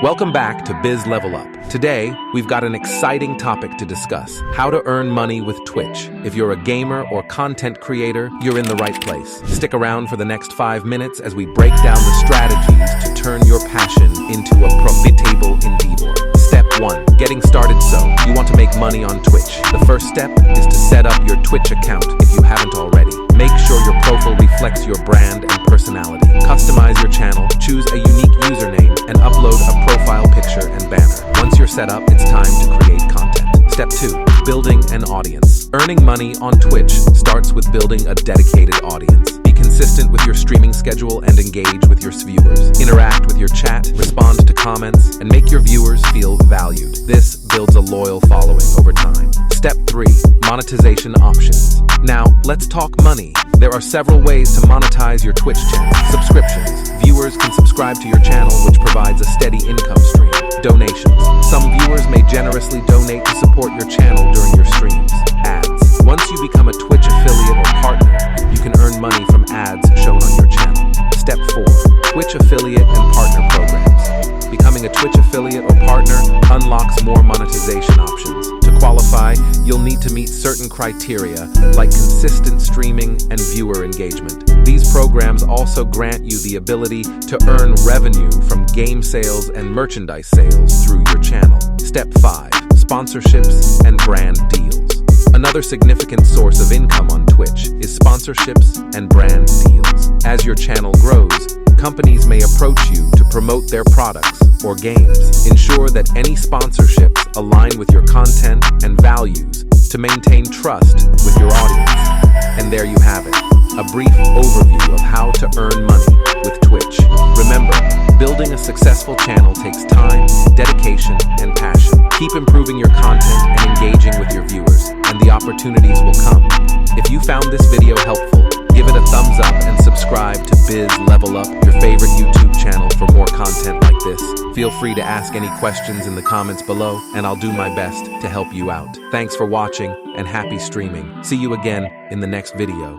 Welcome back to Biz Level Up. Today, we've got an exciting topic to discuss: how to earn money with Twitch. If you're a gamer or content creator, you're in the right place. Stick around for the next 5 minutes as we break down the strategies to turn your passion into a profitable endeavor. Step 1. Getting started. So, you want to make money on Twitch. The first step is to set up your Twitch account if you haven't already. Make sure your profile reflects your brand and personality. Customize your channel, choose a unique username, and upload a profile picture and banner. Once you're set up, it's time to create content. Step 2. Building an audience. Earning money on Twitch starts with building a dedicated audience. Be consistent with your streaming schedule and engage with your viewers. Interact with your chat, respond to comments, and make your viewers feel valued. This builds a loyal following over time. Step 3. Monetization options. Now, let's talk money. There are several ways to monetize your Twitch channel. Subscriptions. Viewers can subscribe to your channel, which provides a steady income stream. Donations. Some viewers may generously donate to support your channel during your streams. Ads. Once you become a Twitch affiliate or partner, you can earn money from ads shown on your channel. Step 4. Twitch affiliate and partner programs. Becoming a Twitch affiliate or partner unlocks more monetization options. To qualify, you'll need to meet certain criteria like consistent streaming and viewer engagement. These programs also grant you the ability to earn revenue from game sales and merchandise sales through your channel. Step 5. Sponsorships and brand deals. Another significant source of income on Twitch is sponsorships and brand deals. As your channel grows, companies may approach you to promote their products or games. Ensure that any sponsorships align with your content and values to maintain trust with your audience. And there you have it, a brief overview of how to earn money with Twitch. Remember, building a successful channel takes time, dedication, and passion. Keep improving your content and engaging with your viewers, and the opportunities will come. If you found this video helpful, give it a thumbs up and subscribe to Biz Level Up, your favorite YouTube channel, for more content like this. Feel free to ask any questions in the comments below, and I'll do my best to help you out. Thanks for watching, and happy streaming. See you again in the next video.